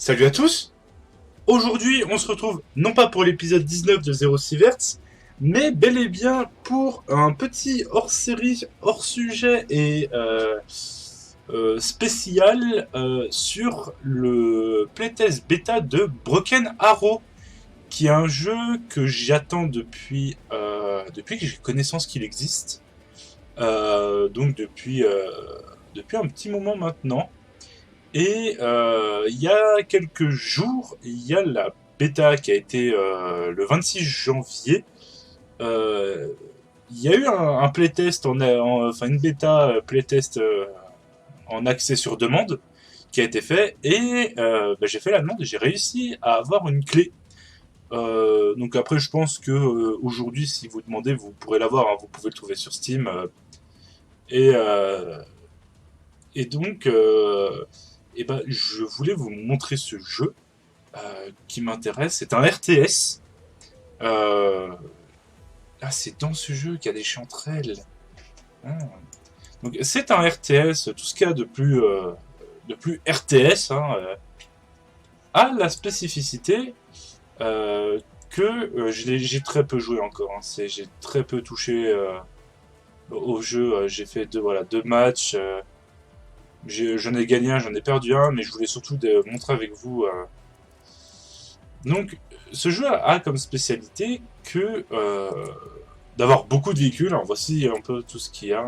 Salut à tous. Aujourd'hui, on se retrouve non pas pour l'épisode 19 de 06 Hertz, mais bel et bien pour un petit hors-série, hors-sujet et spécial sur le playtest bêta de Broken Arrow, qui est un jeu que j'attends depuis que j'ai connaissance qu'il existe. Donc depuis un petit moment maintenant. Et il y a quelques jours, il y a la bêta qui a été le 26 janvier. Euh, il y a eu un playtest, enfin une bêta playtest en accès sur demande qui a été fait. Et j'ai fait la demande et j'ai réussi à avoir une clé. Donc après, je pense que aujourd'hui, si vous demandez, vous pourrez l'avoir. Hein, vous pouvez le trouver sur Steam. Et, euh, et donc, je voulais vous montrer ce jeu qui m'intéresse. C'est un RTS. Euh, c'est dans ce jeu qu'il y a des chanterelles. Ah. Donc, c'est un RTS, tout ce qu'il y a de plus RTS, hein, a la spécificité que j'ai très peu joué encore. Hein. J'ai très peu touché au jeu. J'ai fait deux matchs. J'en ai gagné un, j'en ai perdu un, mais je voulais surtout montrer avec vous. Donc, ce jeu a comme spécialité que d'avoir beaucoup de véhicules. Alors, voici un peu tout ce qu'il y a.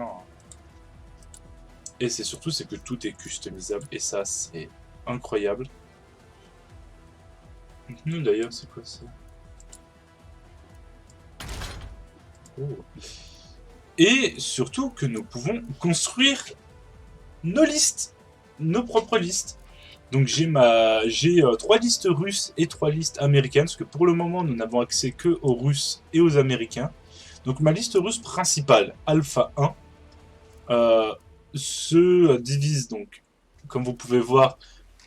Et c'est que tout est customisable. Et ça, c'est incroyable. Nous, d'ailleurs, c'est quoi ça? Oh. Et surtout que nous pouvons construire nos listes, nos propres listes. Donc j'ai 3 listes russes et 3 listes américaines, parce que pour le moment nous n'avons accès que aux Russes et aux Américains. Donc ma liste russe principale, Alpha 1, se divise donc, comme vous pouvez voir,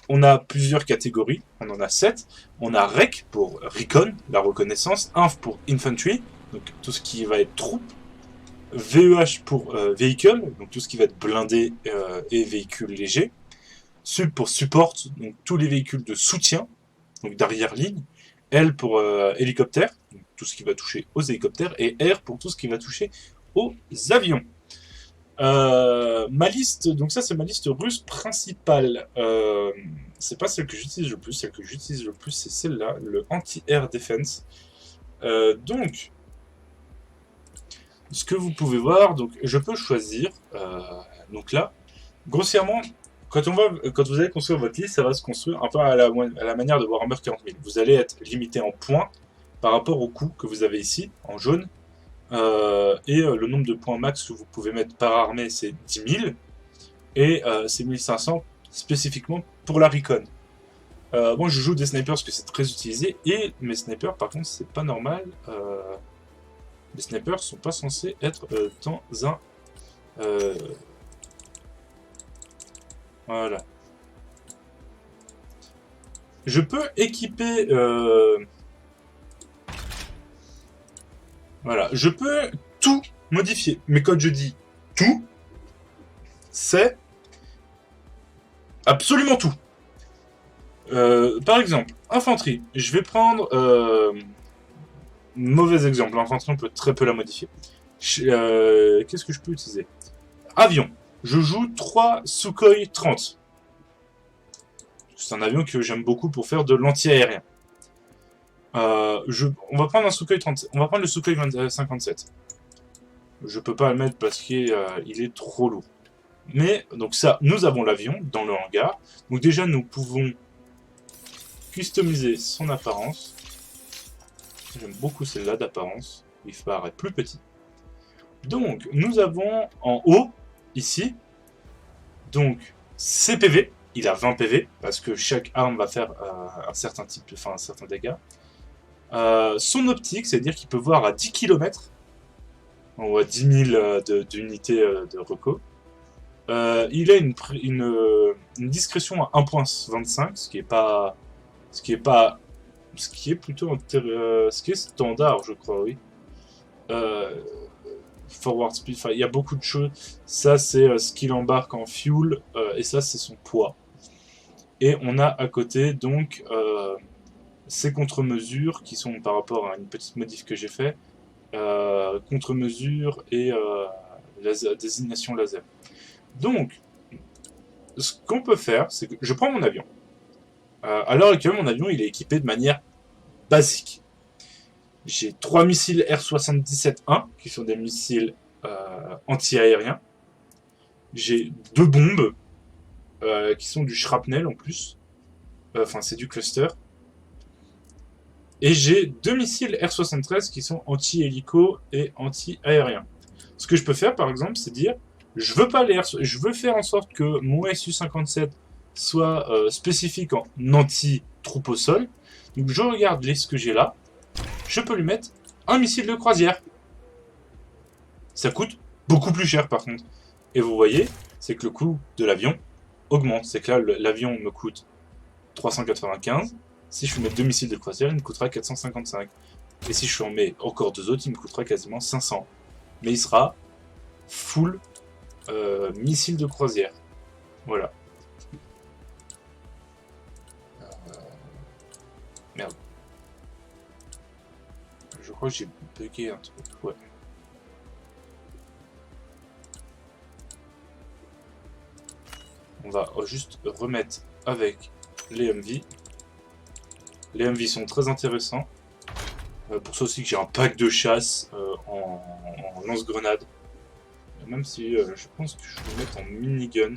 on a plusieurs catégories, on en a 7. On a REC pour Recon, la reconnaissance, Inf pour Infantry, donc tout ce qui va être troupes, VEH pour véhicule, donc tout ce qui va être blindé et véhicules légers, Sub pour support, donc tous les véhicules de soutien, donc d'arrière-ligne, L pour hélicoptère, donc tout ce qui va toucher aux hélicoptères, et R pour tout ce qui va toucher aux avions. Ma liste, donc ça c'est ma liste russe principale. C'est pas celle que j'utilise le plus, celle que j'utilise le plus c'est celle-là, le Anti-Air Defense. Donc, ce que vous pouvez voir, donc je peux choisir, donc là, grossièrement, quand vous allez construire votre liste, ça va se construire un peu à la manière de Warhammer 40 000. Vous allez être limité en points par rapport au coût que vous avez ici, en jaune. Le nombre de points max que vous pouvez mettre par armée, c'est 10 000. Et c'est 1500 spécifiquement pour la Recon. Moi, je joue des snipers parce que c'est très utilisé. Et mes snipers, par contre, c'est pas normal. Les snipers sont pas censés être dans un... Voilà. Je peux équiper... Voilà. Je peux tout modifier. Mais quand je dis tout, c'est absolument tout. Par exemple, infanterie. Je vais prendre... Mauvais exemple. L'infanterie, on peut très peu la modifier. Qu'est-ce que je peux utiliser? Avion. Je joue 3 Sukhoi 30. C'est un avion que j'aime beaucoup pour faire de l'anti-aérien. On va prendre un Sukhoi 30. On va prendre le Sukhoi 57. Je peux pas le mettre parce qu'il est trop lourd. Mais, donc ça, nous avons l'avion dans le hangar. Donc déjà, nous pouvons customiser son apparence. J'aime beaucoup celle-là d'apparence. Il paraît plus petit. Donc, nous avons en haut, ici, donc CPV. Il a 20 PV, parce que chaque arme va faire un certain dégât. Son optique, c'est-à-dire qu'il peut voir à 10 km, ou à 10 000 d'unités de reco. Il a une discrétion à 1.25, ce qui est plutôt ce qui est standard, je crois, oui. Forward speed, il y a beaucoup de choses. Ça, c'est ce qu'il embarque en fuel, et ça, c'est son poids. Et on a à côté donc ces contre-mesures qui sont par rapport à une petite modif que j'ai fait, contre-mesures et désignation laser. Donc, ce qu'on peut faire, c'est que je prends mon avion. À l'heure actuelle, mon avion il est équipé de manière basique. J'ai 3 missiles R-77-1 qui sont des missiles anti-aériens. J'ai 2 bombes qui sont du shrapnel en plus. Enfin, c'est du cluster. Et j'ai 2 missiles R-73 qui sont anti-hélico et anti-aériens. Ce que je peux faire, par exemple, c'est dire je veux pas les je veux faire en sorte que mon Su-57 soit spécifique en anti-troupe au sol. Donc je regarde ce que j'ai là. Je peux lui mettre un missile de croisière. Ça coûte beaucoup plus cher par contre. Et vous voyez, c'est que le coût de l'avion augmente. C'est que là, l'avion me coûte 395. Si je lui mets 2 missiles de croisière, il me coûtera 455. Et si je lui en mets encore 2 autres, il me coûtera quasiment 500. Mais il sera full missile de croisière. Voilà. Merde. Je crois que j'ai bugué un truc. Ouais. On va juste remettre avec les MV. Les MV sont très intéressants. Pour ça aussi que j'ai un pack de chasse en lance-grenade. Même si je pense que je vais le mettre en minigun.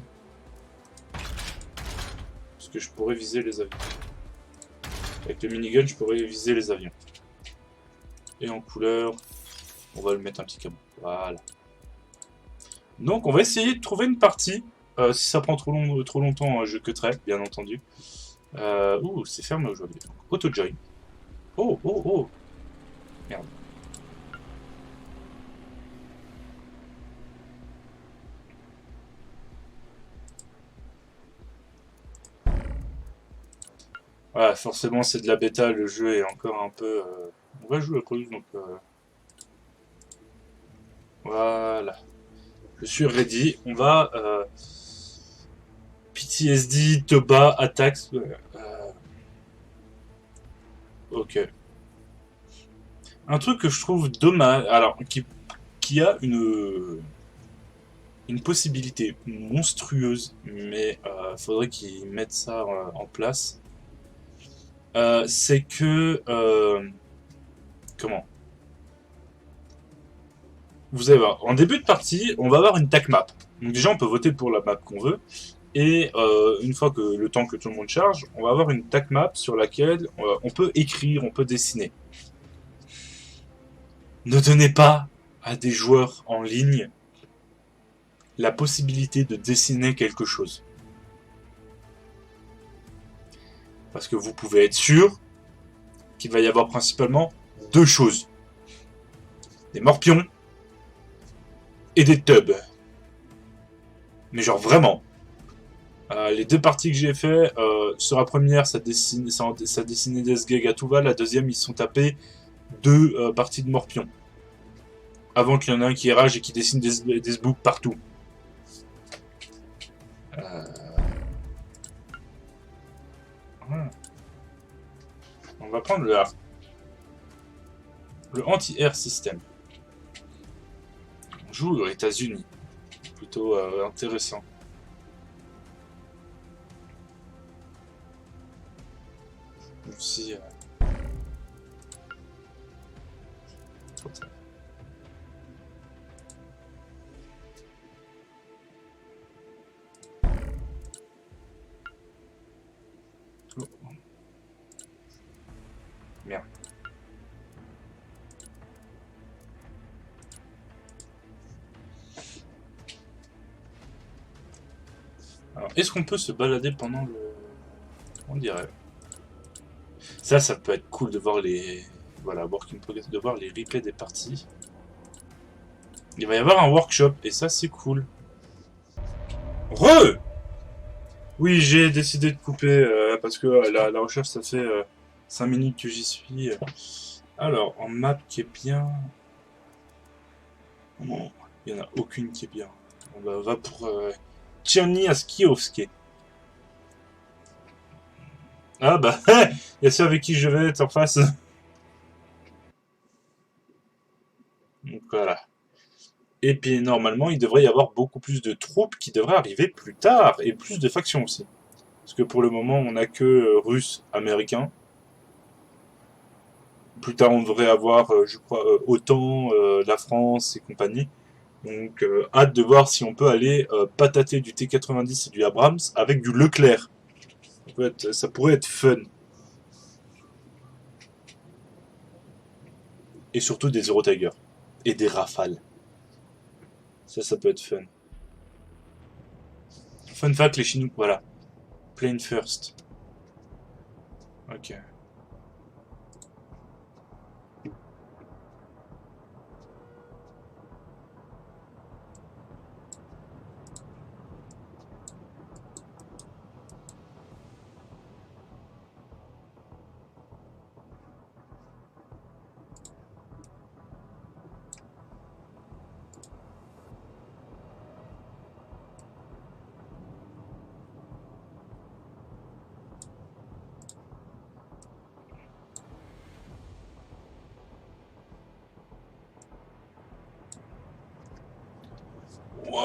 Parce que je pourrais viser les avions. Avec le minigun, je pourrais viser les avions. Et en couleur, on va le mettre un petit camo. Voilà. Donc on va essayer de trouver une partie. Si ça prend trop longtemps, je cutterai, bien entendu. Ouh, c'est fermé aujourd'hui. Auto-join. Oh, oh, oh. Merde. Voilà, forcément c'est de la bêta, le jeu est encore un peu... On va jouer à cause, donc... Voilà. Je suis ready. On va... PTSD, Toba, attaque... Ok. Un truc que je trouve dommage... Alors, qui a une possibilité monstrueuse, mais faudrait qu'ils mettent ça en place. C'est que... comment vous allez voir, en début de partie, on va avoir une tech map. Donc déjà, on peut voter pour la map qu'on veut. Et une fois que le temps que tout le monde charge, on va avoir une tech map sur laquelle on peut écrire, on peut dessiner. Ne donnez pas à des joueurs en ligne la possibilité de dessiner quelque chose. Parce que vous pouvez être sûr qu'il va y avoir principalement 2 choses. Des morpions et des tubs. Mais genre vraiment. Les 2 parties que j'ai fait, sur la première, ça dessinait des SGG à tout va. La deuxième, ils sont tapés 2 parties de morpions. Avant qu'il y en ait un qui rage et qui dessine des sbooks partout. Voilà. On va prendre le anti-air system. On joue aux États-Unis. Plutôt intéressant. Aussi. Oh. Merde. Alors, est-ce qu'on peut se balader pendant le... On dirait. Ça peut être cool de voir les... Voilà, work in progress, de voir les replays des parties. Il va y avoir un workshop, et ça c'est cool. Oui, j'ai décidé de couper, parce que la recherche, ça fait 5 minutes que j'y suis. Alors, en map qui est bien... Bon, il n'y en a aucune qui est bien. On va pour Tcherny à Skiowski. Ah bah, il y a ceux avec qui je vais être en face. Donc voilà. Et puis normalement, il devrait y avoir beaucoup plus de troupes qui devraient arriver plus tard, et plus de factions aussi. Parce que pour le moment, on n'a que Russes, Américains. Plus tard, on devrait avoir, je crois, OTAN, la France et compagnie. Donc hâte de voir si on peut aller patater du T90 et du Abrams avec du Leclerc. Ça pourrait être fun. Et surtout des Eurotiger. Et des Rafales. Ça peut être fun. Fun fact, les Chinois, voilà. Plane first. Ok.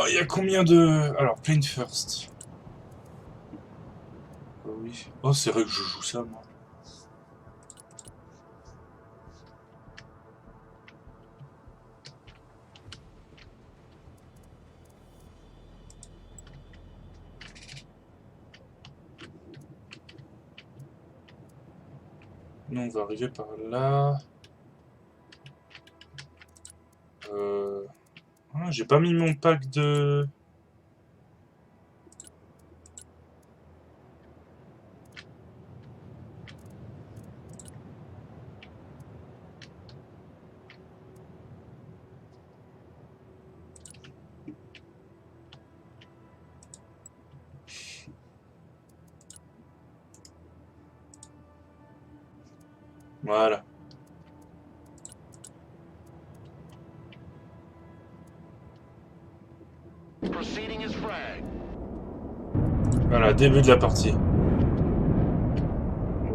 Il y a combien de... Alors, plane first. Oh oui. Oh, c'est vrai que je joue ça, moi. Nous, on va arriver par là. Ah, j'ai pas mis mon pack de... Voilà. Voilà, début de la partie. Bon,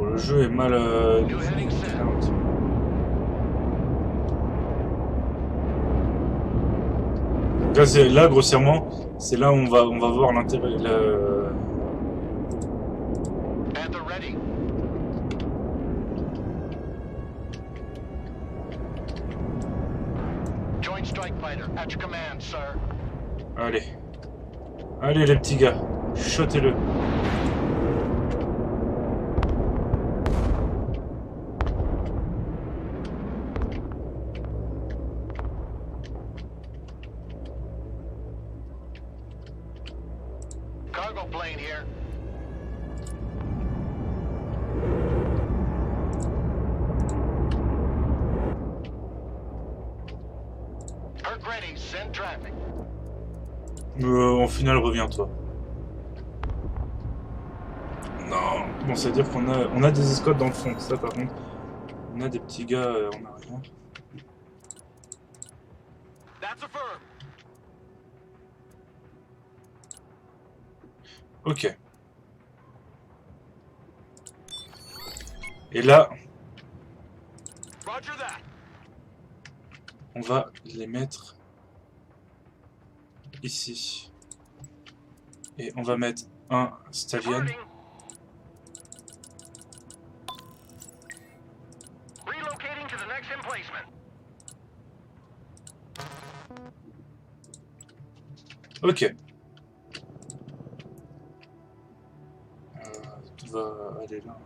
le jeu est mal... Là, grossièrement, c'est là où on va voir l'intérêt... Allez. Allez, les petits gars. Shotez-le. Cargo plane here. Perk ready, send traffic. En finale, reviens-toi. Non. Bon, c'est-à-dire on a des escortes dans le fond. Ça, par contre, on a des petits gars en arrière. Ok. Et là, on va les mettre ici. Et on va mettre un Stallion. Ok. Tu vas aller là.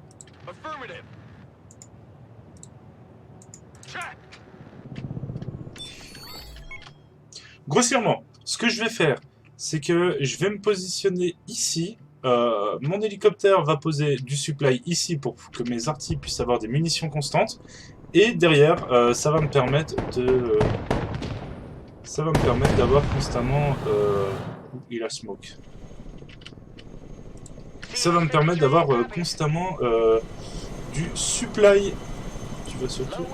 Grossièrement, ce que je vais faire, c'est que je vais me positionner ici. Mon hélicoptère va poser du supply ici pour que mes artilleries puissent avoir des munitions constantes. Et derrière, ça va me permettre de... ça va me permettre d'avoir constamment... il a smoke. Ça va me permettre d'avoir constamment du supply. Tu vas surtout...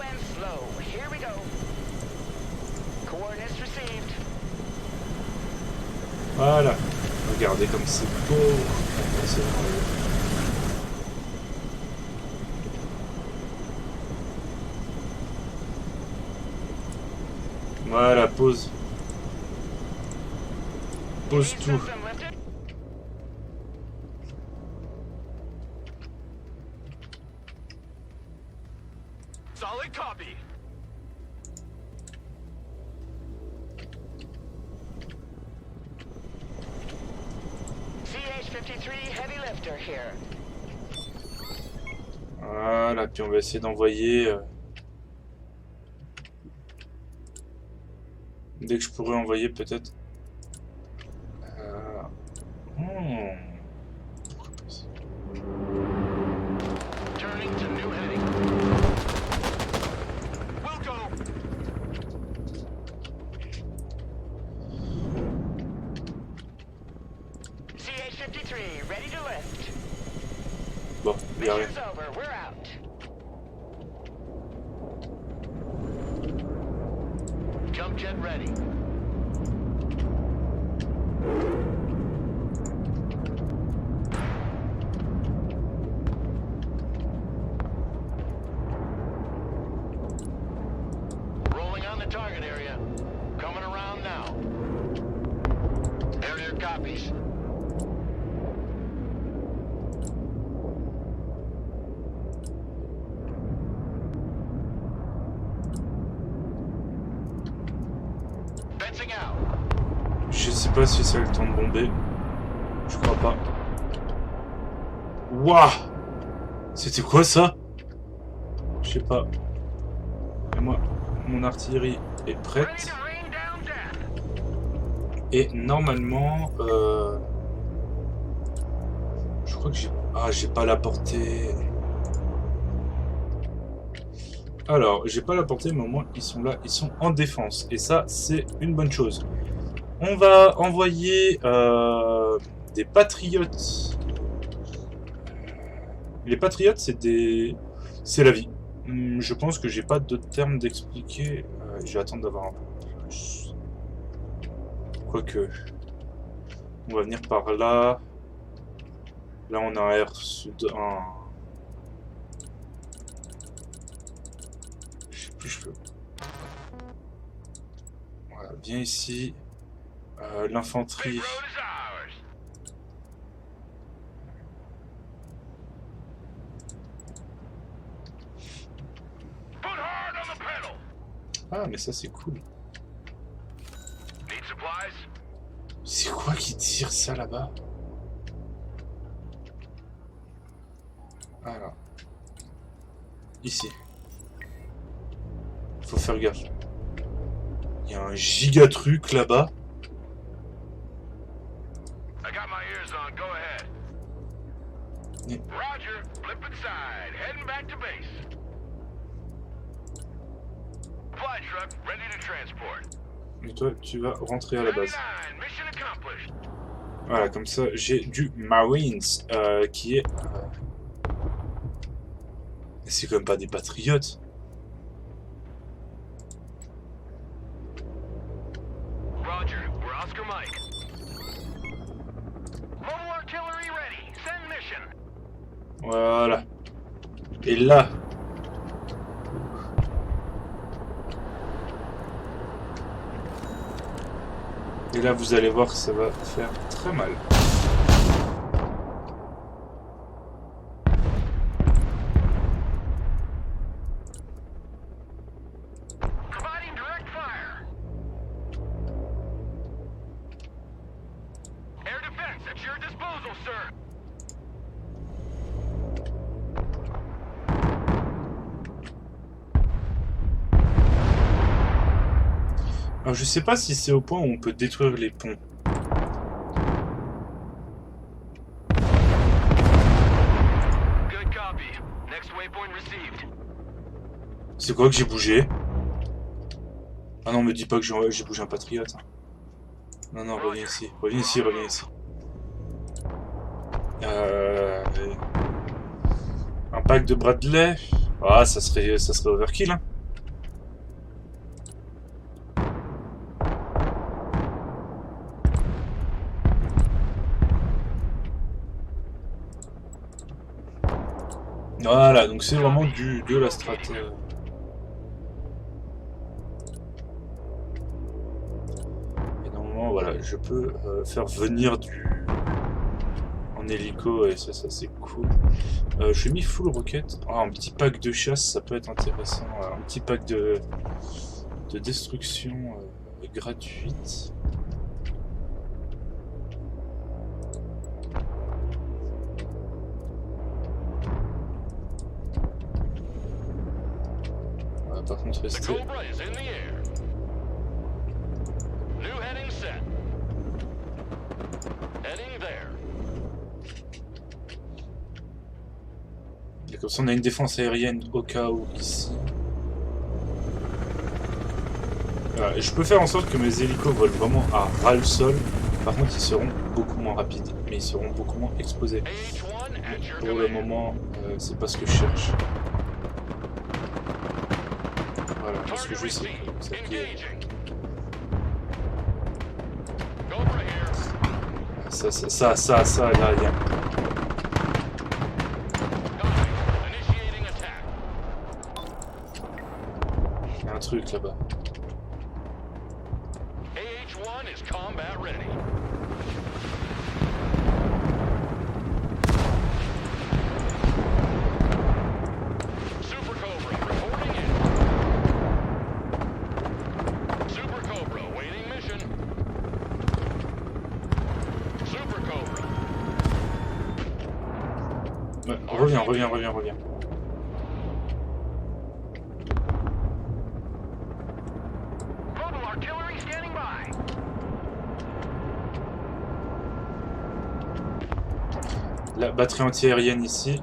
Voilà. Regardez comme c'est beau. Voilà, pause. Pose tout. Solid copy. CH-53 heavy lifter here. Voilà, puis on va essayer d'envoyer... dès que je pourrais envoyer peut-être... Turning to new heading. We'll go. CH-53 ready to lift. Bon, il y a rien. Mission's over. We're out. Jump jet ready. Rolling on the target area. Coming around now. Area copies. Fencing out. Je sais pas si ça a le temps de bomber. Je crois pas. Waouh! C'était quoi ça? Je sais pas. Et moi, mon artillerie est Ready prête. to rain down death. Et normalement... je crois que j'ai... Ah, j'ai pas la portée... Alors, j'ai pas la portée, mais au moins, ils sont là. Ils sont en défense. Et ça, c'est une bonne chose. On va envoyer des patriotes. Les patriotes, c'est des... C'est la vie. Je pense que j'ai pas d'autres termes d'expliquer. Je vais attendre d'avoir un peu plus. Quoique... On va venir par là. Là, on a un air sud... Je sais plus, je peux... Voilà, viens ici. L'infanterie... Big road is ours. Put hard on the pedal. Ah, mais ça, c'est cool. Need supplies? C'est quoi qui tire ça là-bas? Alors. Ici. Faut faire gaffe. Il y a un giga truc là-bas. I got my ears on. Go ahead. Yeah. Roger. Flipping side. Heading back to base. Fly truck ready to transport. Et toi, tu vas rentrer à la base. 99, mission accomplished. Voilà, comme ça, j'ai du Marines qui est... C'est quand même pas des patriotes. Roger. We're Oscar Mike. Mobile artillery ready. Send mission. Voilà. Et là... Et là, vous allez voir que ça va faire très mal. Providing direct fire. Air defense at your disposal, sir. Alors, je sais pas si c'est au point où on peut détruire les ponts. Good copy. Next waypoint received. C'est quoi que j'ai bougé? Ah non, me dis pas que j'ai bougé un patriote. Non, non, reviens ici. Reviens ici, reviens ici. Un pack de Bradley. Ah, ça serait overkill, hein. Voilà, donc c'est vraiment de la strat. voilà, je peux faire venir en hélico et ça c'est cool. J'ai mis full rocket. Oh, un petit pack de chasse, ça peut être intéressant. Un petit pack de destruction gratuite. Par contre, rester. Et comme ça, on a une défense aérienne au cas où ici. Voilà, et je peux faire en sorte que mes hélicos volent vraiment à ras le sol. Par contre, ils seront beaucoup moins rapides, mais ils seront beaucoup moins exposés. Mais pour le moment, c'est pas ce que je cherche. Voilà, parce que je sais que ça qui est... Ça, là, il y a... Il y a un truc là-bas. Reviens. La batterie anti-aérienne ici.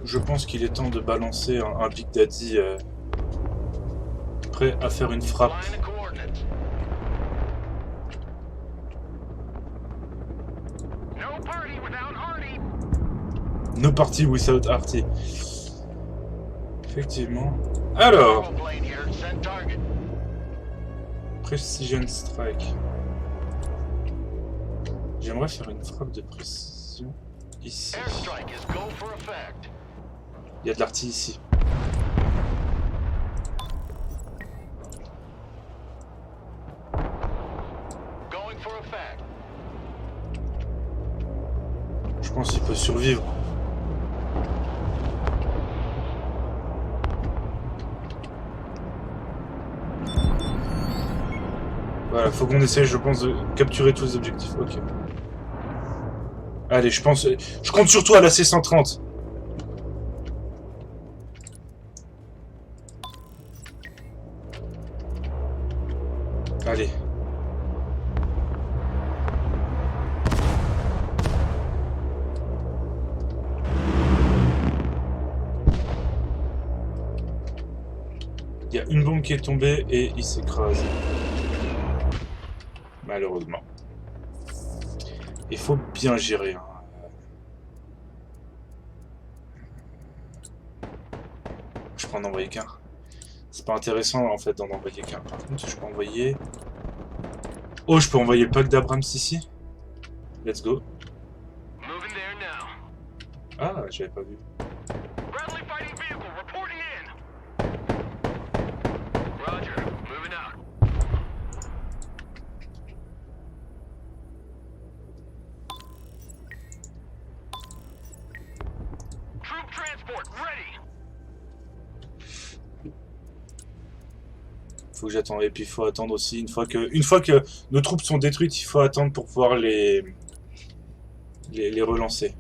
Je pense qu'il est temps de balancer un Big Daddy prêt à faire une frappe. No party without Artie. Effectivement. Alors. Precision Strike. J'aimerais faire une frappe de précision ici. Il y a de l'artillerie ici. Je pense qu'il peut survivre. Voilà, faut qu'on essaye, je pense, de capturer tous les objectifs. Ok. Allez, je compte sur toi, la C-130. Allez. Il y a une bombe qui est tombée et il s'écrase. Malheureusement. Il faut bien gérer. Hein. Je peux en envoyer qu'un. C'est pas intéressant en fait d'en envoyer qu'un. Par contre, je peux envoyer... Oh, je peux envoyer le pack d'Abrams ici. Let's go. Ah, j'avais pas vu. Faut que j'attende. Et puis il faut attendre aussi une fois que nos troupes sont détruites, il faut attendre pour pouvoir les relancer.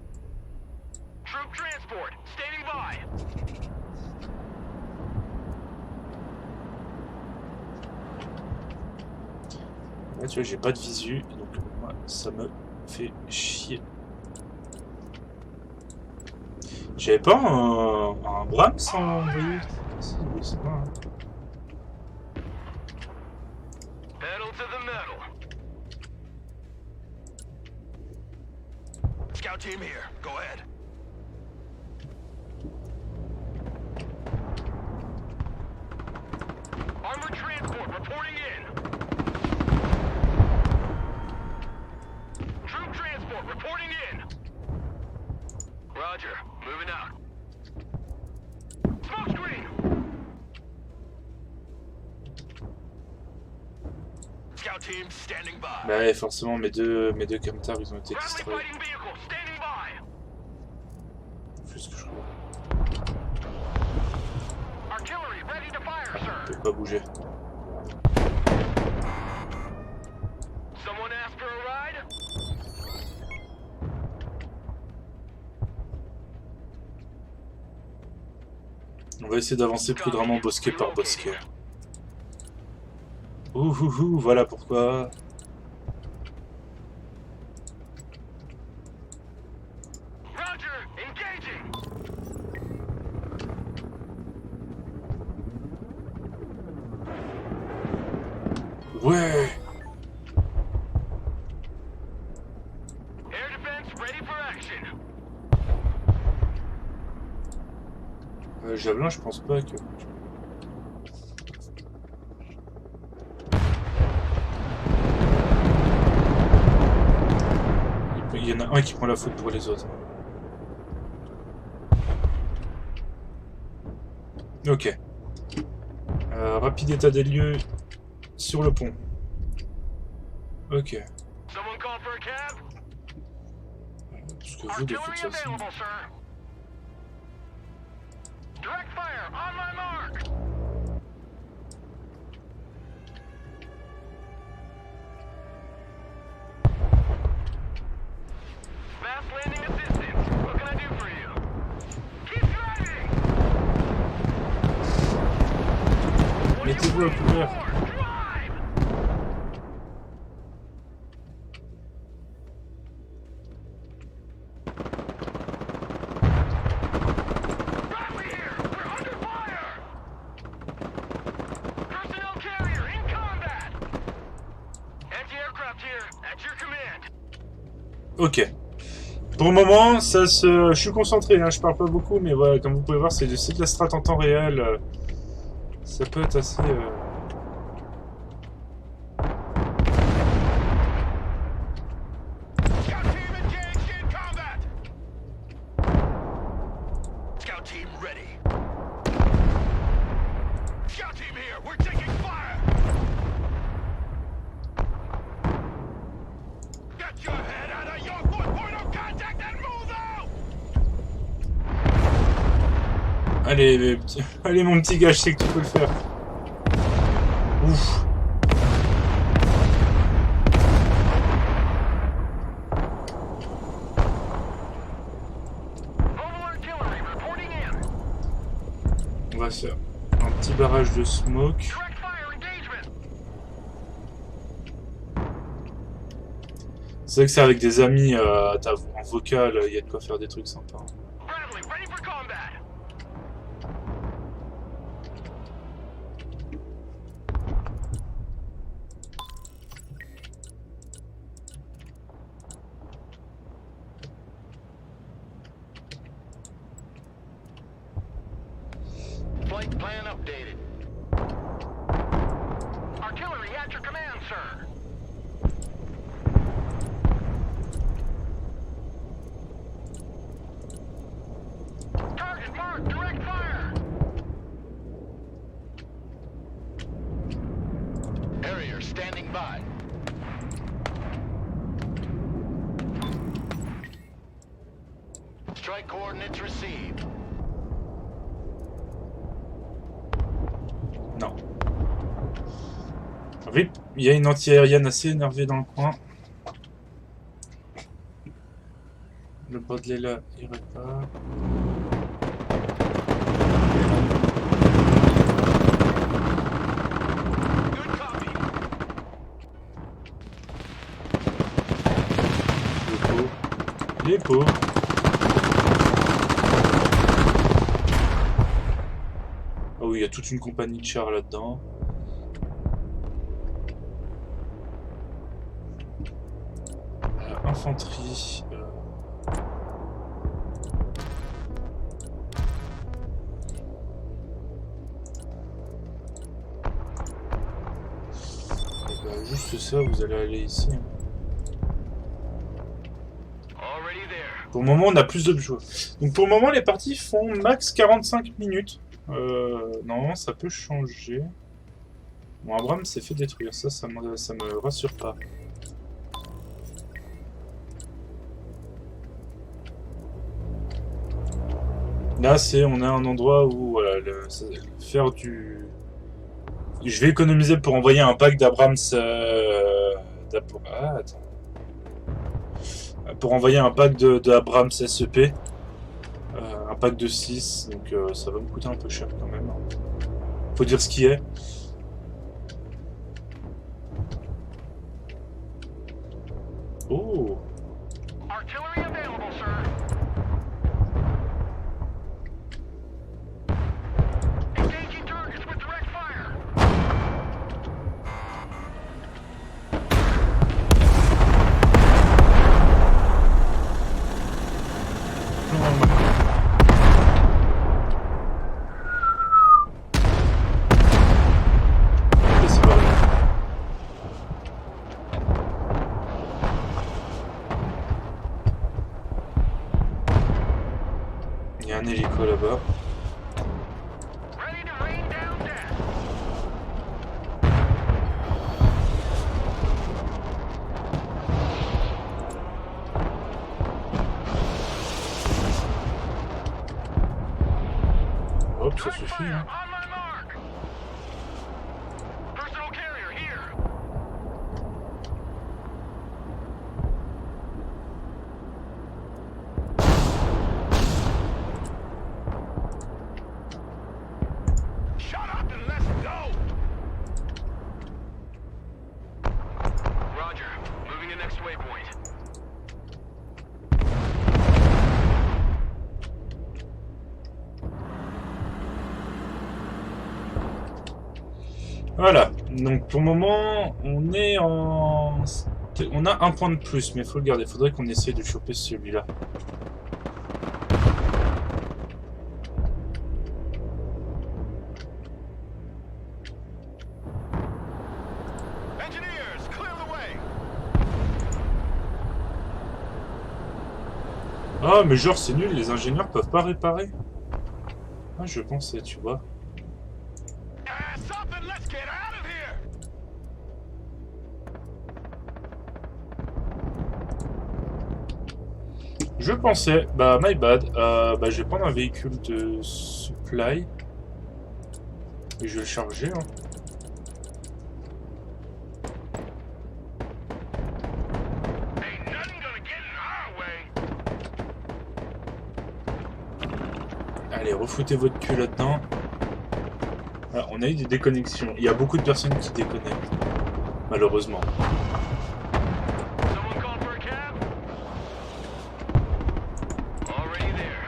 Là tu vois, j'ai pas de visu, donc moi ça me fait chier. J'avais pas un Brahms envoyé? Si, c'est pas. Hein. Scout team here. Go ahead. Armored transport reporting in. Troop transport reporting in. Roger. Moving out. Scout team standing by. Bah ouais, forcément, mes deux camtars, ils ont été Friendly destroyed. fighting vehicle standing by. C'est ce que je crois. Artillery ready to fire, Je sir. peux pas bouger. Someone asked for a ride? On va essayer d'avancer prudemment bosquet par bosquet. Ouh, voilà pourquoi. Roger, engaging. Ouais. Air defense ready for action. Javelin, je pense pas que... Il y en a un qui prend la faute pour les autres. Ok. Rapide état des lieux sur le pont. Ok. Someone call for a cab? Ce que vous de toute Artillery façon. available, sir. Direct fire on my mark. Fast landing assistance. What can I do for you? Keep driving. Mettez-vous à couvert. Drive. Bradley here. We're under fire. Personnel carrier in combat. Anti-aircraft here at your command. Ok. Pour le moment, ça se... je suis concentré, hein, je parle pas beaucoup, mais voilà, comme vous pouvez voir, c'est de la strat en temps réel. Ça peut être assez... Scout team engaged in combat. Scout team ready. Scout team here. We're taking fire. Get your head out of your point of contact and move out. Allez, allez mon petit gars, je sais que tu peux le faire. Ouf. Mobile artillery reporting in. On va faire un petit barrage de smoke. Direct fire engagement. C'est vrai que c'est avec des amis en vocal, il y a de quoi faire des trucs sympas. Bradley ready for combat. Flight plan updated. Artillery at your command, sir. Target marked, direct fire. Harrier standing by. Strike coordinates received. Non. RIP, il y a une anti-aérienne assez énervée dans le coin. Le Bradley là, il répare. Good copy. Les pots. Ah oui, il y a toute une compagnie de chars là-dedans. Infanterie. Et bah, juste ça, vous allez aller ici. Already there. Pour le moment, on a plus de joueurs. Donc pour le moment, les parties font max 45 minutes. Normalement, ça peut changer. Mon Abrams s'est fait détruire, ça me rassure pas. Là, on a un endroit où voilà, faire du... Je vais économiser pour envoyer un pack d'Abrams... Ah, attends. Pour envoyer un pack d'Abrams SEP. Un pack de 6, donc ça va me coûter un peu cher quand même. Faut dire ce qui est. Oh! Artillery available, sir. Engaging targets with direct fire. C'est pas vrai. Il y a un hélico là-bas. Ready to rain down death. Hop, ça Direct suffit. fire Hein. on my mark. Personal carrier here. Shut up and let's go. Roger. Moving to next waypoint. Voilà, donc pour le moment, on est en... On a un point de plus, mais il faut le garder. Il faudrait qu'on essaye de choper celui-là. Engineers, clear the way. Ah, mais genre, c'est nul, les ingénieurs peuvent pas réparer. Ah, je pensais, tu vois. Ass up and let's get out of here. Je pensais, bah, my bad. Bah, je vais prendre un véhicule de supply. Et je vais le charger, hein. Ain't nothing gonna get in our way. Allez, refoutez votre cul là-dedans. Ah, on a eu des déconnexions. Il y a beaucoup de personnes qui déconnectent. Malheureusement. Someone called for a cab? Already there.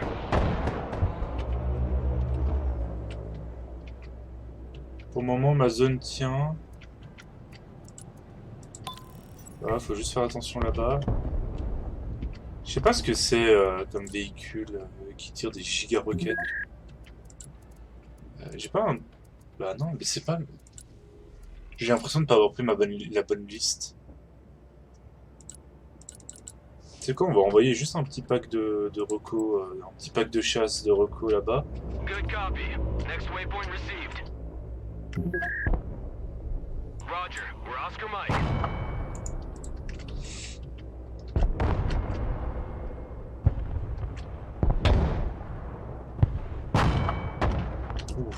Pour le moment, ma zone tient. Voilà, faut juste faire attention là-bas. Je sais pas ce que c'est comme véhicule qui tire des giga-roquettes. J'ai pas un... Bah non, mais c'est pas... J'ai l'impression de pas avoir pris la bonne liste. C'est quoi, on va envoyer juste un petit pack de reco, un petit pack de chasse de reco là-bas. Good copy. Next waypoint received. Roger. We're Oscar Mike.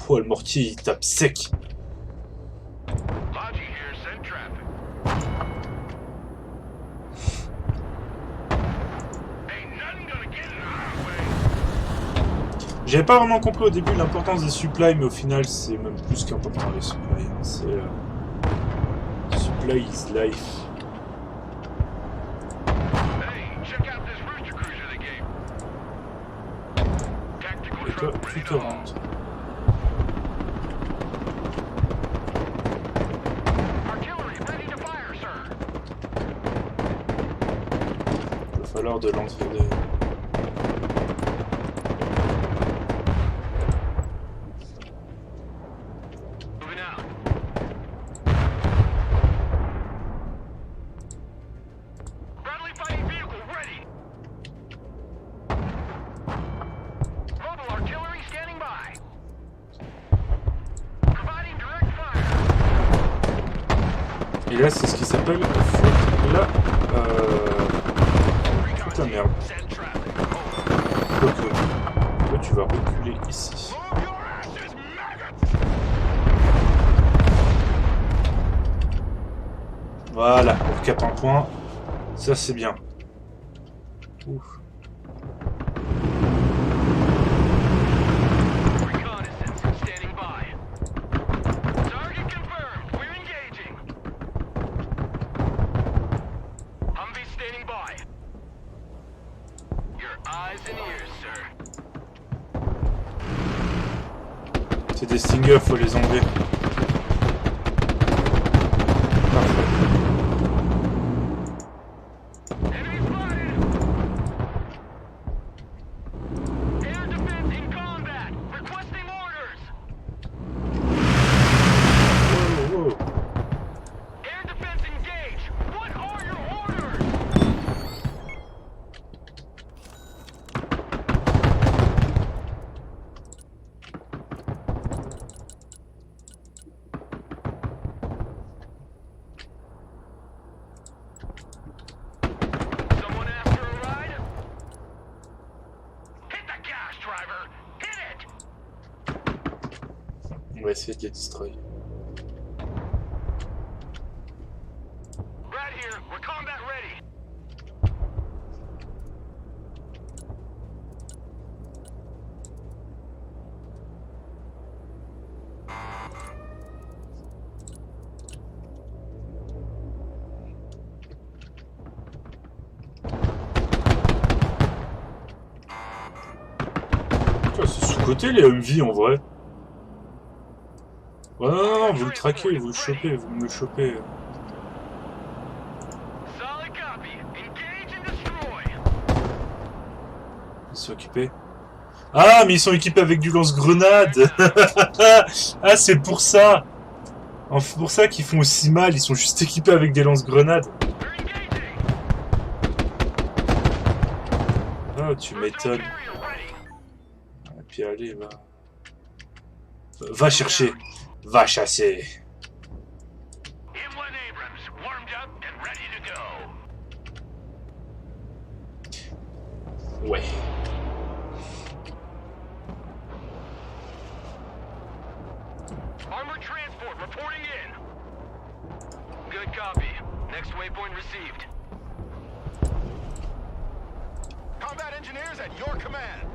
Ouh, le mortier il tape sec. Logi here, send traffic. Ain't nothing gonna get in our way. J'avais pas vraiment compris au début l'importance des supplies, mais au final c'est même plus qu'important les supplies. C'est supply is life. Hey, check out this rooster cruiser they gave. Tactical Et toi, truck tu ready te to haul. rentres. Artillery ready to fire, sir. Il va falloir de l'entrée de... Moving out. Friendly fighting vehicle ready. Mobile artillery standing by. Providing direct fire. Et là, c'est ce qui s'appelle foutre la... foutre la merde. Ok. Toi, tu vas reculer ici. Voilà, on recap un point. Ça, c'est bien. Ouf. C'est des stingers, faut les enlever. Parfait. Oh, oh. On va essayer de les destroy. Right here, we're combat ready. Putain, c'est sous-côté les Humvee en vrai. Ouais, non, non, non, vous le traquez, vous le chopez, vous me le chopez. Solid copy. Engage and destroy. Ils sont équipés. Ah, mais ils sont équipés avec du lance-grenade. Ah, c'est pour ça. C'est pour ça qu'ils font aussi mal, ils sont juste équipés avec des lance-grenades. They're engaging. Ah, tu m'étonnes. Carrier ready. Et puis allez, va. Va chercher. Va chasser. M1 Abrams, warmed up and ready to go. Ouais. Armored transport reporting in. Good copy. Next waypoint received. Combat engineers at your command.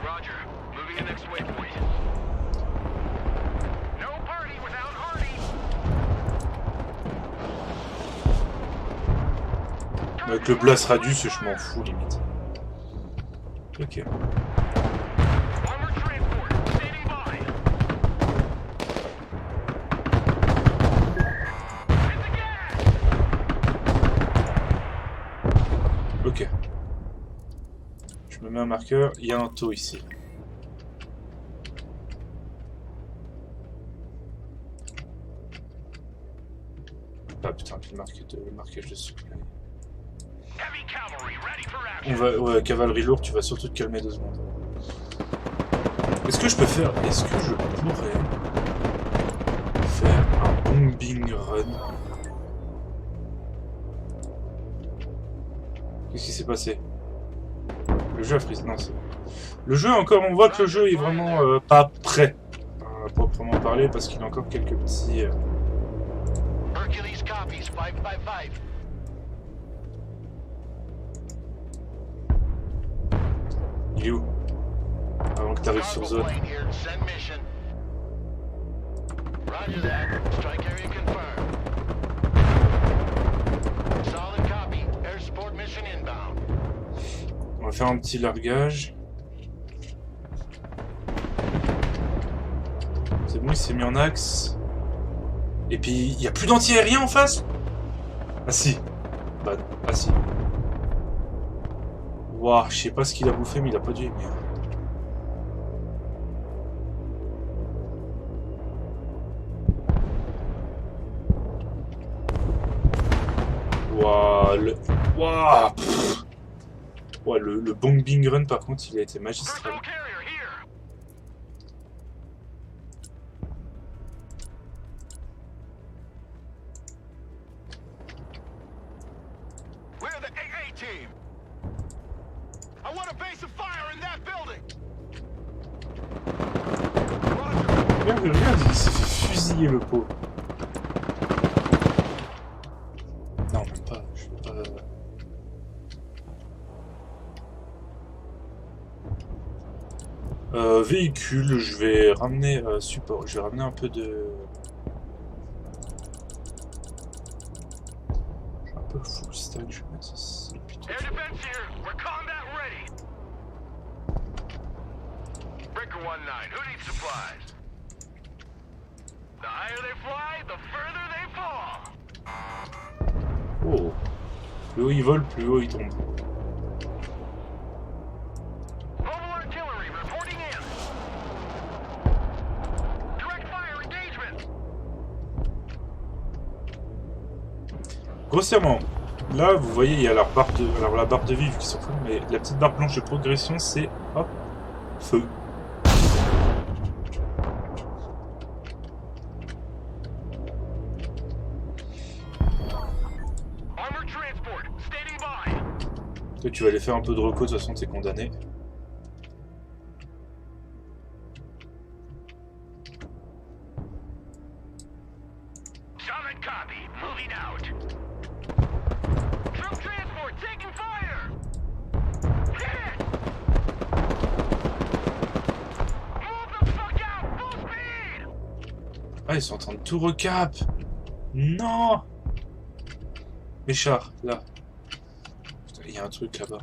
Roger. Moving to next waypoint. No party without Hardy. Avec le Blast Radius, je m'en fous limite. Ok. Armored transport standing by. Hit the gas. Ok. Je me mets un marqueur, il y a un taux ici. Ah putain, puis le marquage de supply. Heavy cavalry ready for On action. va, ouais, cavalerie lourde, tu vas surtout te calmer 2 secondes. Est-ce que je peux faire... Est-ce que je pourrais faire un bombing run? Qu'est-ce qui s'est passé? Le jeu a frisé. Non, c'est... Le jeu, encore, on voit que le jeu est vraiment pas prêt, à proprement parler, parce qu'il a encore quelques petits... Hercules copies 555. Il est où? Avant que t'arrives sur zone. Plane here. Send mission. Roger that. Strike area confirmed. Solid copy. Air support mission inbound. On va faire un petit largage. C'est bon, il s'est mis en axe. Et puis, il n'y a plus d'anti-aérien en face? Ah si. Bah, ah si. Waouh, je sais pas ce qu'il a bouffé, mais il a pas dû aimer. Waouh, le... Waouh, pff. Ouais, le bombing run, par contre, il a été magistral. Personal carrier here. regarde, il s'est fait fusiller le pauvre. Non, même pas, je peux pas... véhicule, je vais ramener support, je vais ramener un peu de... Je suis un peu full stack, je vais mettre ça plutôt. Air defense here. We're combat ready. Breaker 1-9, who needs supplies? The higher they fly, the further they fall. Oh, plus haut il vole, plus haut il tombe. Mobile artillery reporting in. Direct fire engagement. Grossièrement, là vous voyez il y a la barre de, alors la barre de vie vu qu'ils s'en foutent, mais la petite barre blanche de progression c'est hop, feu. Armored transport, standing by. Toi tu vas aller faire un peu de reco, de toute façon t'es condamné. Solid copy, moving out. Troop transport taking fire. Hit! Move the fuck out, full speed. Ah ils sont en train de tout recap. Non. Les chars, là. Putain, il y a un truc là-bas.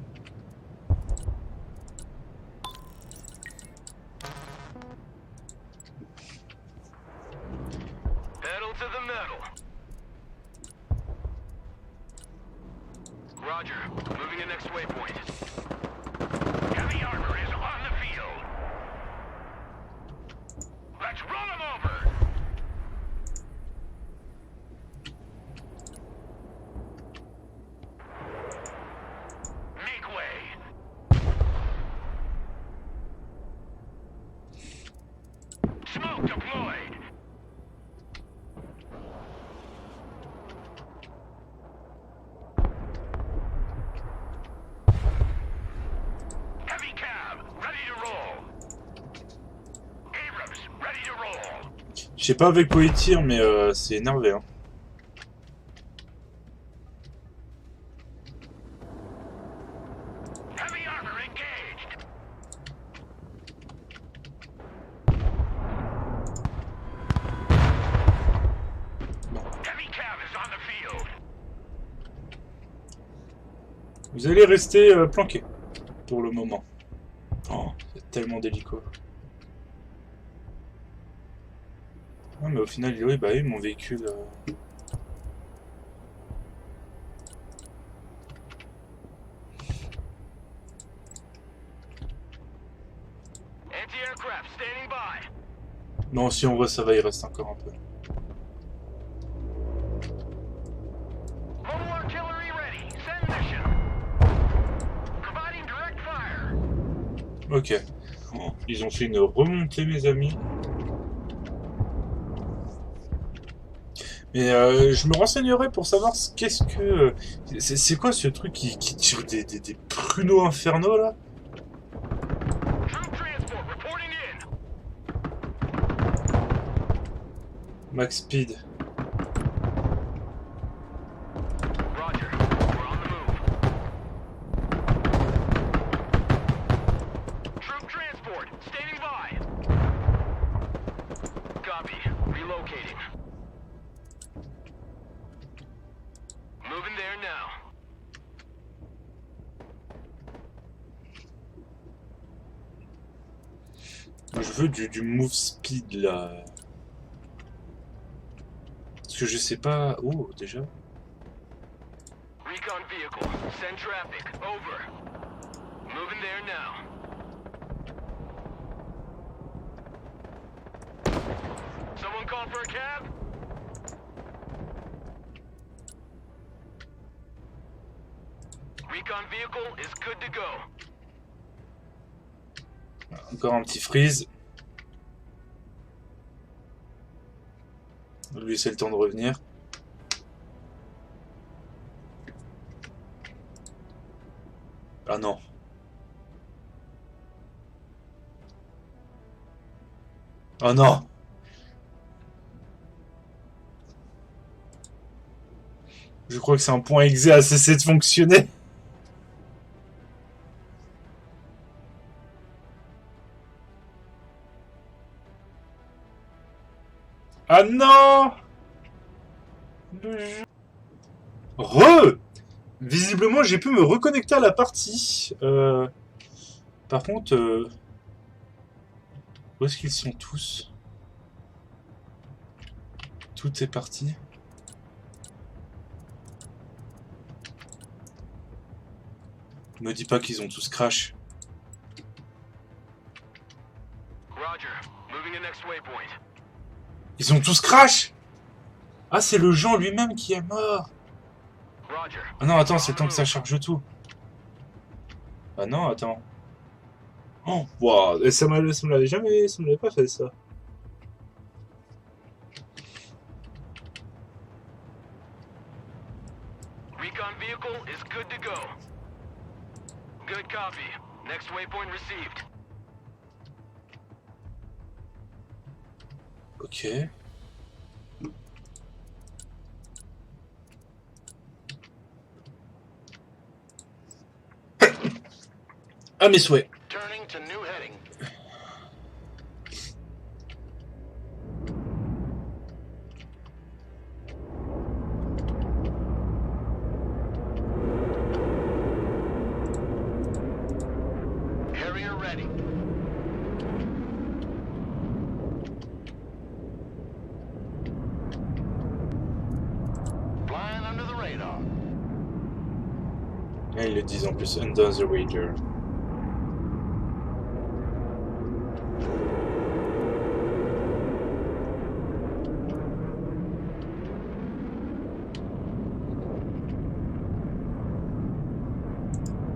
Pedal to the metal. Roger, moving to next waypoint. Heavy armor is on the field. Let's run them over. Make way. Smoke deployed. Heavy cab, ready to roll. Abrams, ready to roll. Je sais pas avec quoi il tire, mais c'est énervé. Hein. Heavy armor engaged. Heavy cab is on the field. Vous allez rester planqué pour le moment. Oh, il y a tellement d'hélicos. Ah, mais au final, oui, bah oui, mon véhicule. Anti-aircraft standing by. Non, si on voit ça va, il reste encore un peu. Mobile artillery ready. Send mission. Providing direct fire. Ok. Oh, ils ont fait une remontée, mes amis. Mais je me renseignerai pour savoir qu'est-ce que... c'est quoi ce truc qui tire des pruneaux infernaux, là? Troop transport reporting in. Max speed. Roger. We're on the move. Troop transport standing by. Copy. Relocating. Moving there now. Je veux du move speed, là. Parce que je sais pas... Oh, déjà. Recon vehicle. Send traffic. Over. Moving there now. Someone call for a cab? Recon vehicle is good to go. Encore un petit freeze. On va lui laisser le temps de revenir. Ah non. Oh non. Je crois que c'est un point exe a cessé de fonctionner. Ah non! Le jeu. Visiblement, j'ai pu me reconnecter à la partie. Par contre, où est-ce qu'ils sont tous? Tout est parti. Me dis pas qu'ils ont tous crash. Roger. Moving to next waypoint. Ils ont tous crash! Ah, c'est le Jean lui-même qui est mort. Roger. Ah non, attends, c'est le temps que ça charge tout. Ah non, attends. Oh, wow, et ça me l'avait jamais, ça me l'avait pas fait ça. Recon vehicle is good to go. Good copy. Next waypoint received. Ok. Ah, mes souhaits. Turning to new heading. Harrier ready. Flying under the radar. Ah, ils le disent en plus, Under the Radar.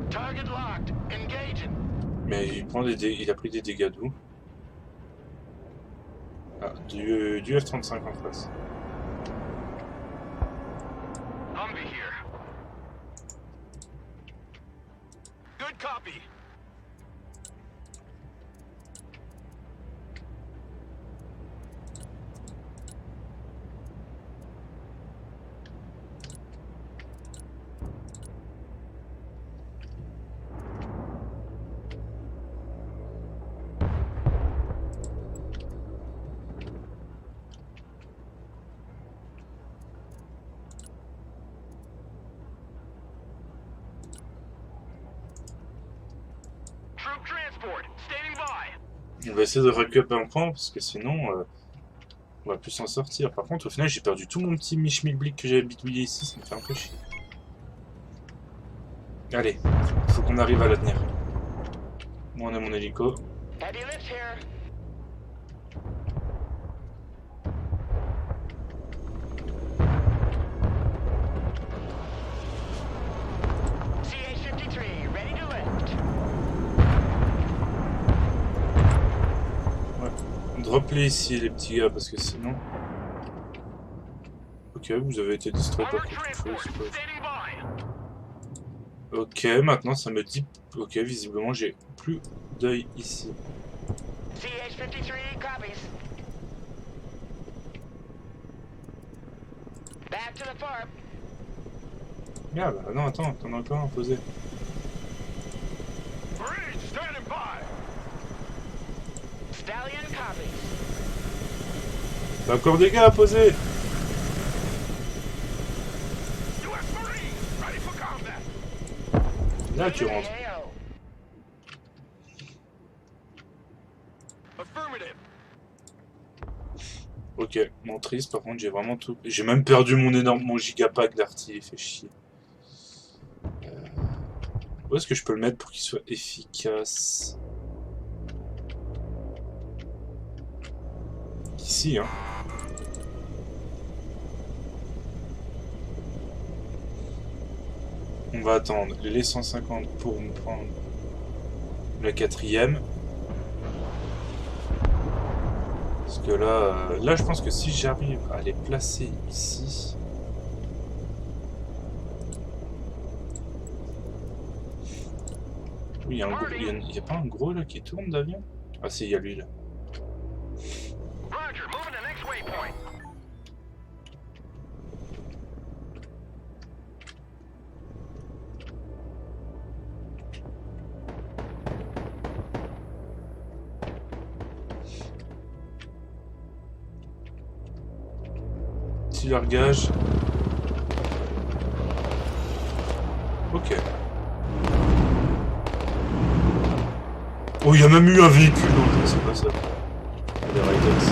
Target locked. Engaging. Mais il a pris des dégâts d'où? Ah, du F-35 en face. Humvee here. Good copy. Troop transport. Standing by. On va essayer de récupérer un point parce que sinon on va plus s'en sortir. Par contre, au final, j'ai perdu tout mon petit Michmilblick que j'avais bidouillé ici, ça me fait un peu chier. Allez, faut qu'on arrive à la tenir. Moi, on a mon hélico. Heavy lift here. CH-53, ready to lift. Ouais. Drop-les ici, les petits gars, parce que sinon... Ok, vous avez été distrait par Armored quelque transport. chose. Standing by. Ok, maintenant ça me dit... Ok, visiblement, j'ai plus d'œil ici. CH-53 copies. Back to the farm. Merde, non, attends, t'en as encore un posé. Marines standing by. Stallion copies. T'as encore des gars à poser. US Marines ready for combat. Là, tu rentres. AO. Affirmative. Ok, mon triste, par contre, j'ai vraiment tout... J'ai même perdu mon gigapack d'arty, il fait chier. Où est-ce que je peux le mettre pour qu'il soit efficace? Ici, hein. On va attendre les 150 pour me prendre la 4ème. Parce que là, là, je pense que si j'arrive à les placer ici... Oui, il y a pas un gros là qui tourne d'avion? Ah si, il y a lui là. Roger, moving to next waypoint. petit largage. Ok. Oh, il y a même eu un véhicule dans le jeu, c'est pas ça. Les Riders.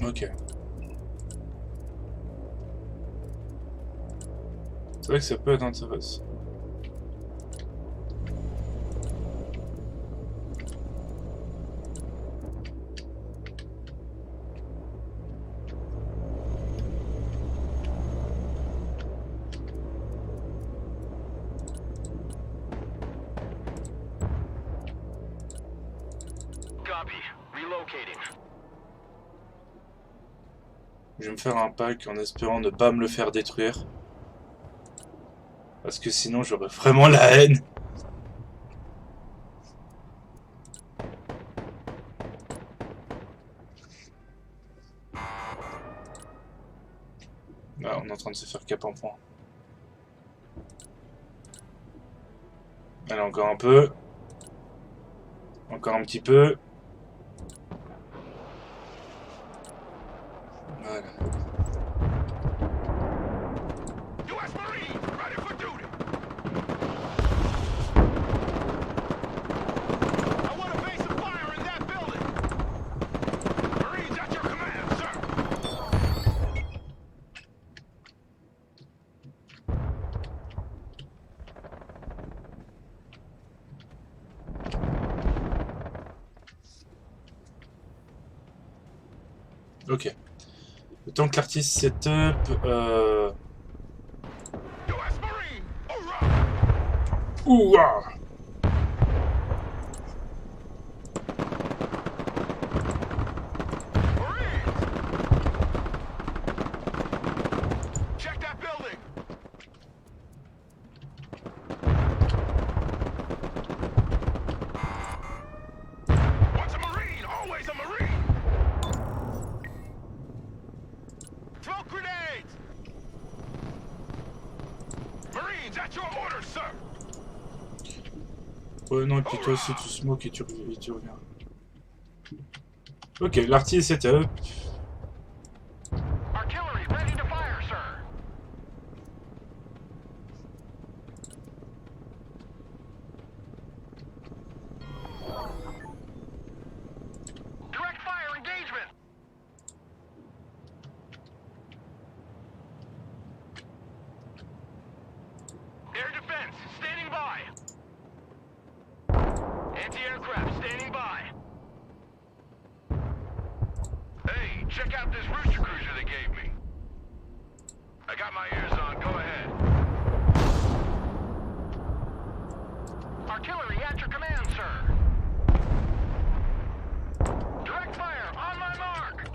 Ok. C'est vrai que ça peut être intéressant. Copy. Relocating. Je vais me faire un pack en espérant ne pas me le faire détruire. Parce que sinon j'aurais vraiment la haine. Ah, on est en train de se faire cap en point. Allez, encore un peu. Encore un petit peu. Voilà. U.S. Marine, ready for duty. I want a base of fire in that building. Marines at your command, sir. Ok. Le temps que l'artiste setup. U.S. Marine, hoorah! Ouah! Marines! Check that building. Once a Marine, always a Marine. Throw grenades. Marines at your orders, sir. Ouais, non, et puis toi aussi tu smoke et tu reviens. Ok, l'arty est setup. Artillery ready to fire, sir. Direct fire engagement. Air defense standing by. Anti-aircraft standing by. Hey, check out this rooster cruiser they gave me. I got my ears on, go ahead. Artillery at your command, sir. Direct fire, on my mark.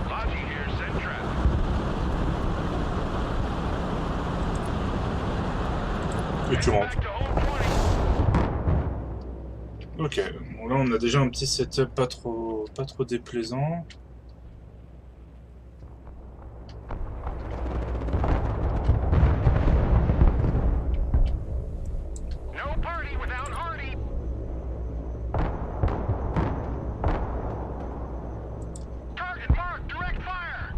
Logi here, send traffic. Et tu rentres. Back to home 20. Ok, bon là on a déjà un petit setup pas trop déplaisant. No party without Hardy. Target marked, direct fire.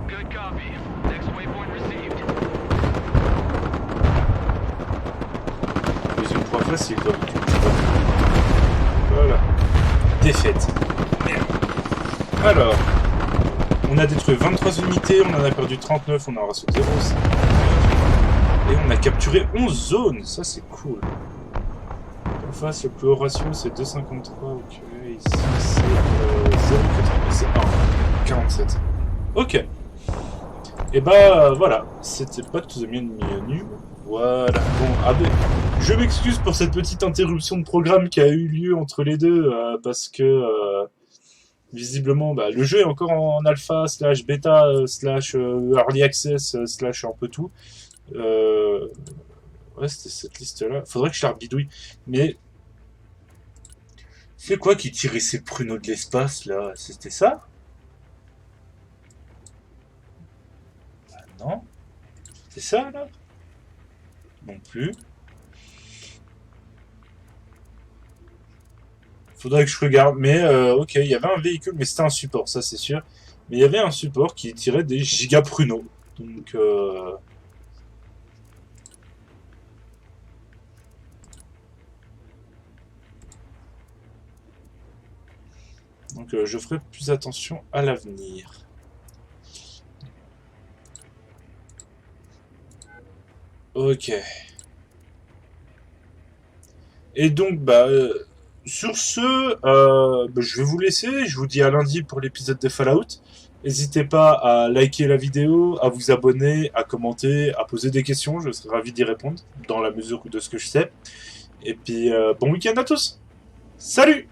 Good copy. Next waypoint received. Deuxième point facile, toi. Voilà. Défaite. Merde. Alors, on a détruit 23 unités, on en a perdu 39, on a un ratio de 0. Et on a capturé 11 zones, ça c'est cool. En face, le plus haut ratio c'est 2,53, ok. Ici c'est 0,80, c'est 1,47. Ok. Et bah voilà, c'était pas to the menu. Voilà. Bon, ah ben, je m'excuse pour cette petite interruption de programme qui a eu lieu entre les deux, parce que visiblement, bah, le jeu est encore en alpha, slash bêta, slash early access, slash un peu tout. Ouais, c'était cette liste-là. Faudrait que je la rebidouille. Mais c'est quoi qui tirait ces pruneaux de l'espace, là? C'était ça? Bah non. C'était ça, là? Non plus. Faudrait que je regarde. Mais ok, il y avait un véhicule, mais c'était un support, ça c'est sûr. Mais il y avait un support qui tirait des giga pruneaux. Donc, je ferai plus attention à l'avenir. Ok. Et donc, sur ce, je vais vous laisser. Je vous dis à lundi pour l'épisode de Fallout. N'hésitez pas à liker la vidéo, à vous abonner, à commenter, à poser des questions. Je serai ravi d'y répondre dans la mesure de ce que je sais. Et puis, bon week-end à tous. Salut!